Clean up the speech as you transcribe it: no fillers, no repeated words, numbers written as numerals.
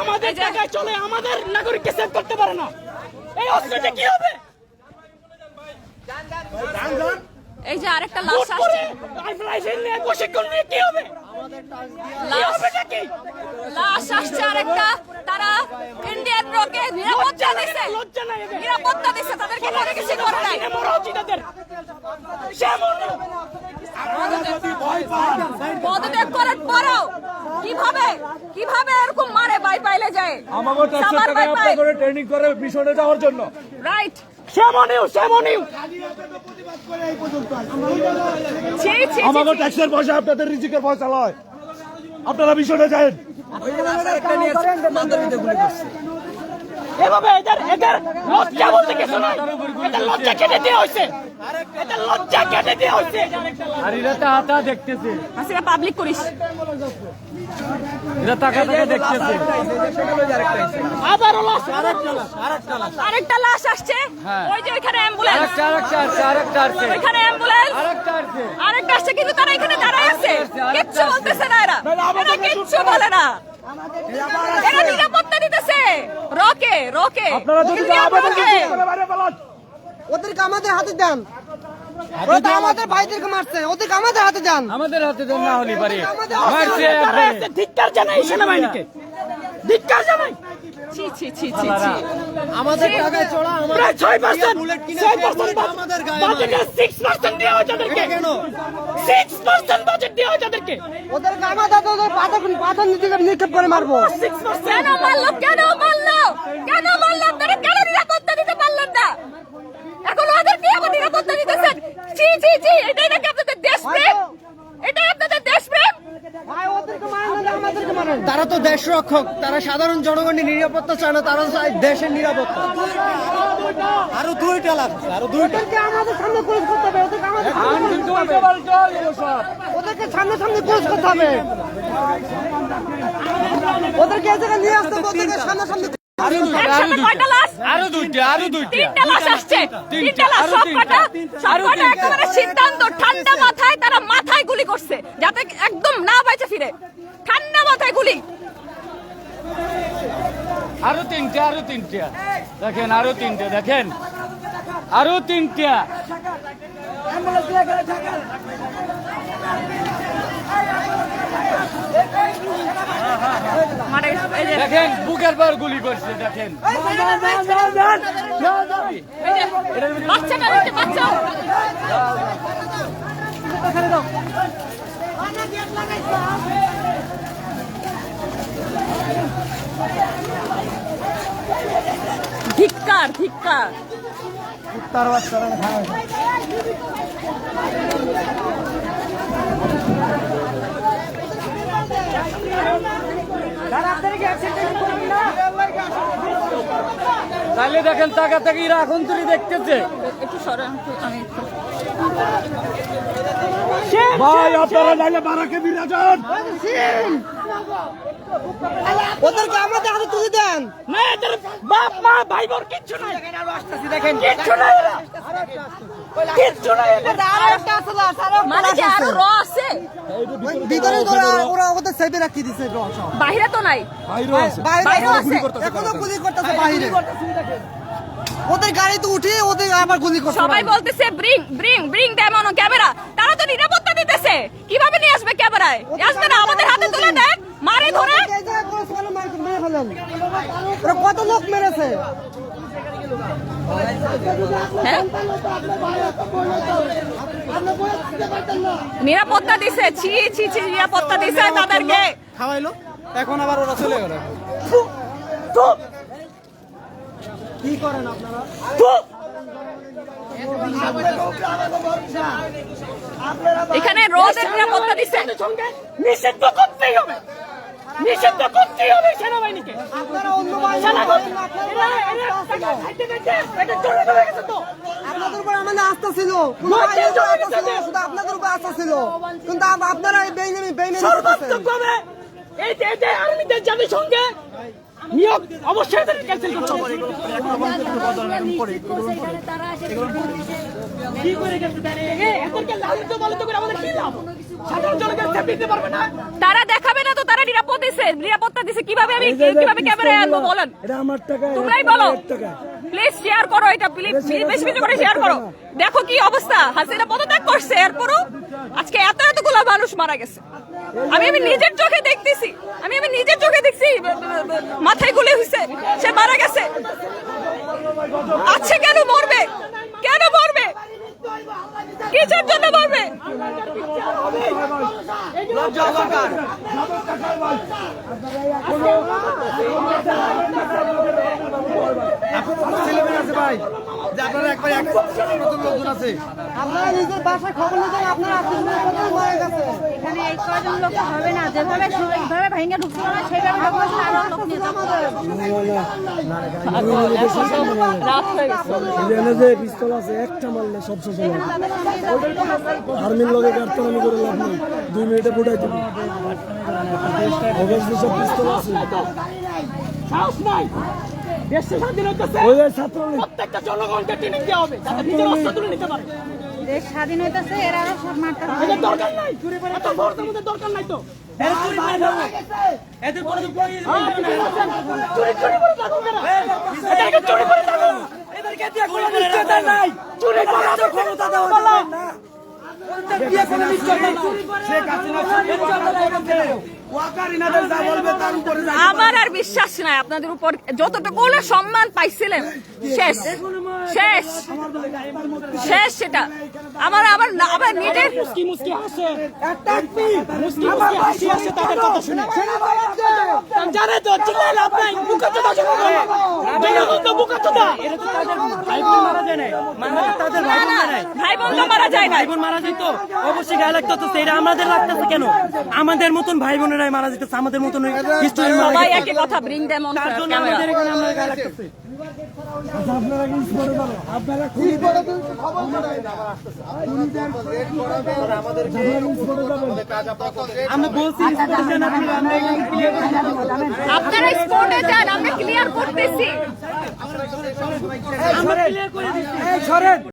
আমাদের জায়গায় চলে আমাদের নাগরিককে সেভ করতে পারে না। এই অস্ত্রটা কি হবে? এই যে আরেকটা লাশ আসছে, রাইফেল নিয়ে প্রশিক্ষণ নিয়ে কি হবে? লাশ আসছে আরেকটা। তারা ইন্ডিয়ান রকে নিরাপত্তা দিছে, নিরাপত্তা দিছে, তাদেরকে কোনো কিছু করে নাই। পদত্যাগ করার পরেও কিভাবে কিভাবে এরকম মারে বাই পাইলে যায়? আমাকে 400 টাকা আপনারা করে ট্রেনিং করে মিশনে যাওয়ার জন্য। রাইট। আমাকে ট্যাক্সের পয়সা আপনাদের রিজিকের পয়সা লয়, আপনারা মিশনে যান। এভাবে এদের লজ্জা বলতে কিছু নাই, এদের লজ্জা কেটে দেওয়া হয়েছে, এদের লজ্জা কেটে দেওয়া হয়েছে। আর এরা তাতা দেখতেছে, হাসিনা পাবলিক করিস, এরা তাকা তাকা দেখতেছে। আবারও লাশ, আরেকটা লাশ আসছে। ওই যে ওইখানে অ্যাম্বুলেন্স, আরেকটা ওইখানে অ্যাম্বুলেন্স, আরেকটা আসছে, কিন্তু তারা এখানে দাঁড়ায় আছে, কিচ্ছু বলতেছে না। এরা কিচ্ছু বলে না, এরা নিরাপত্তা দিতেছে। রকে রকে আপনারা যদি ওদেরকে আমাদের হাতে দেন, ওরা আমাদের ভাইদেরকে মারছে, ওদেরকে আমাদের হাতে দেন। আমাদের হাতে দেন, না হলে পারে ধিক্কার জানাই সেনাবাহিনীকে, ধিক্কার জানাই। ছি ছি ছি ছি ছি। আমাদের টাকায় চড়া প্রায় 6% আমাদের বাজেটের 6% দেওয়া হয় তাদেরকে। কেন 6% বাজেট দেওয়া হয় তাদেরকে? ওদেরকে আমাদের পাথর নিক্ষেপ করে মারবো। কেন মারলো? কেন মারলো? কেন মারলো? আপনারা কেন নিরাপত্তা দিতে পারলেন না? এখন ওদেরকে আবার নিরাপত্তা দিতেছেন। ছি ছি ছি। এটাই নাকি আপনাদের দেশপ্রেম? এটাই আপনাদের দেশপ্রেম? ভাই ওদেরকে মারেন না, আমাদেরকে মারেন। তারা তো দেশ রক্ষক, তারা সাধারণ জনগণের নিরাপত্তা চায় না, তারা চায় দেশের নিরাপত্তা। আরো 2টা লাগছে, আরো 2টা। ওদেরকে আমাদের সামনে পুলিশ করতে হবে, ওদেরকে আমাদের ওদেরকে সামনে সামনে পুলিশ করতে হবে। ওদেরকে এই জায়গায় নিয়ে আসতে হবে, ওদেরকে সামনে সামনে। একসাথে কয়টা লাশ? আরো 2টা, আরো 2টা। 3টা লাশ আসছে, 3টা লাশ। সবকটা একেবারে সিদ্ধান্ত ঠান্ডা মাথায়, তারা মাথায় গুলি করছে যাতে একদম না বাইচে ফিরে। ঠান্ডা মাথায় গুলি। আরো 3টা, আরো 3টা দেখেন, আরো 3টা দেখেন, আরো 3টা। মানে এই যে দেখেন বুকের পর গুলি করছে, দেখেন। বাচ্চাটা দেখতে পাচ্ছ? ধিক্কার ধিক্কার। তাহলে দেখেন টাকা থেকে এরা এখন তুই দেখতেছে। একটু সরেন, আমি ভাই আপনারা নাইলে বারাকে বিরা যান। ওদেরকে আমাদের হাতে তুলে দেন। না এদের বাপ মা ভাই বোন কিচ্ছু নাই, দেখেন কিচ্ছু নাই, এরা কিচ্ছু নাই এদের। আরেকটা আছে লাশ, মানে কি আরো র আছে? ভিতরে ওরা ওদের সেভে রাখিয়ে দিছে। বাইরে তো নাই, বাইরেও আছে। এখনো গুলি করতেছে বাইরে। ওদের গাড়িতে উঠে ওদের আবার গুলি করছে। সবাই বলতেছে bring bring bring them on camera. তারা তো নিরাপত্তা দিতেছে, কিভাবে নিয়ে আসবে ক্যামেরায়? আসবে না, আমাদের হাতে তুলে দেন, মারে ধরে। ওরা কত লোক মেরেছে? হ্যাঁ? নিরাপত্তা দিছে, ছি ছি ছি, নিরাপত্তা দিছে তাদেরকে। খাওয়াইলো, এখন আবার ওরা চলে গেল। কি করেন আপনারা? এখানে রোদের নিরাপত্তা দিছে। নিষিদ্ধ করতেই হবে, নিষিদ্ধ করতেই হবে সেনাবাহিনীকে। আপনারা অন্য আপনাদের উপর আমাদের আস্থা ছিল, শুধু আপনাদের উপর আস্থা ছিল, কিন্তু আপনারা এই বেইমানি সর্বাত্মকভাবে এই যে আর্মিদের জাতিসংঘে নিয়োগ অবশ্যই ক্যান্সেল করতে হবে। কি করে এদেরকে লালিত পালিত করে আমাদের কি লাভ? সাধারণ জনগণ দিতে পারবে না, তারা দেখাবে না তো তারা নিরাপত্তা দিছে, নিরাপত্তা দিছে, কিভাবে আমি কিভাবে ক্যামেরায় আনবো বলেন? এটা আমার টাকা, তোমরাই বলো। প্লিজ শেয়ার করো এটা, প্লিজ বেশি বেশি করে শেয়ার করো। দেখো কি অবস্থা, হাসিনা পদত্যাগ করছে, এরপরও আজকে এতগুলো মানুষ মারা গেছে। আমি নিজের চোখে দেখতেছি, আমি নিজের চোখে দেখছি, মাথায় গুলি হয়েছে, সে মারা গেছে। আচ্ছা কেন মরবে, কেন মরবে, কিসের জন্য মরবে? আপনারা নিজের বাসায় খবর নিতেন, আপনার আত্মীয় মারা গেছে। এখানে এই কয়জন লোক হবে না, যেভাবে ভাইঙ্গা ঢুকছিল না সেইভাবে ঢুকছিল আরো লোক নিয়ে যাবো। রাত হয়ে গেছে। এখানে যে পিস্তল আছে একটা মারলে সব শেষ হয়ে যাবে। আর্মির লগে কাটতামি করে লাভ নেই, 2 মিনিটে ফুটাই দেবে। সব পিস্তল আছে, সাহস নাই, দেশে স্বাধীন হইতেছে, ওই যে ছাত্রলীগ প্রত্যেকটা জনগণকে ট্রেনিং দেওয়া হবে যাতে নিজের অস্ত্র তুলে নিতে পারে। দেশ স্বাধীন হইতেছে, এরা আরো সব মারতে হবে। এদের দরকার নাই, এত ফোর্স আমাদের দরকার নাই তো। এদের কোনো চুরি করে থাকো কেন? এদেরকে চুরি করে থাকো, এদেরকে দিয়ে কোনো নিশ্চয়তা নাই, চুরি করার ক্ষমতা দেওয়া যাবে না। দিয়ে কোনো নিশ্চয়তা নাই, শেখ হাসিনা আমার আর বিশ্বাস নাই আপনাদের উপর, যতটুকু সম্মান পাইছিলেন শেষ শেষ শেষ, সেটা আমার আমার আমার নিজের মুস্কি মুস্কি হাসে, একটা মুস্কি মুস্কি হাসি আসে তাদের কথা শুনে। জানে তো চিল্লাইলে আপনার বুকা চোদা শুরু করে, জনগণ তো বুকা চোদা। এরা তো তাদের ভাই বোন মারা যায় না, মানে তাদের ভাই বোন মারা যায়, ভাই বোন তো মারা যায় না, ভাই বোন মারা যায় তো অবশ্যই গায়ে লাগতো। তো এটা আমাদের লাগতেছে কেন? আমাদের মতন ভাই বোনেরাই মারা যেতেছে, আমাদের মতন হিস্টরি মারা সবাই যেতেছে। একই কথা, ব্রিং দেম অন তার জন্য আমাদের এখানে আমরা গায়ে লাগতেছে। আপনারা কি স্পটে পারো, আপনারা খুবই খবর করেন। আমরা বলছি আমরা এখানে ক্লিয়ার করে দিতে পারবো। আপনারা স্পটে যান, আমরা ক্লিয়ার করতেছি। আমরা ক্লিয়ার করে দিচ্ছি।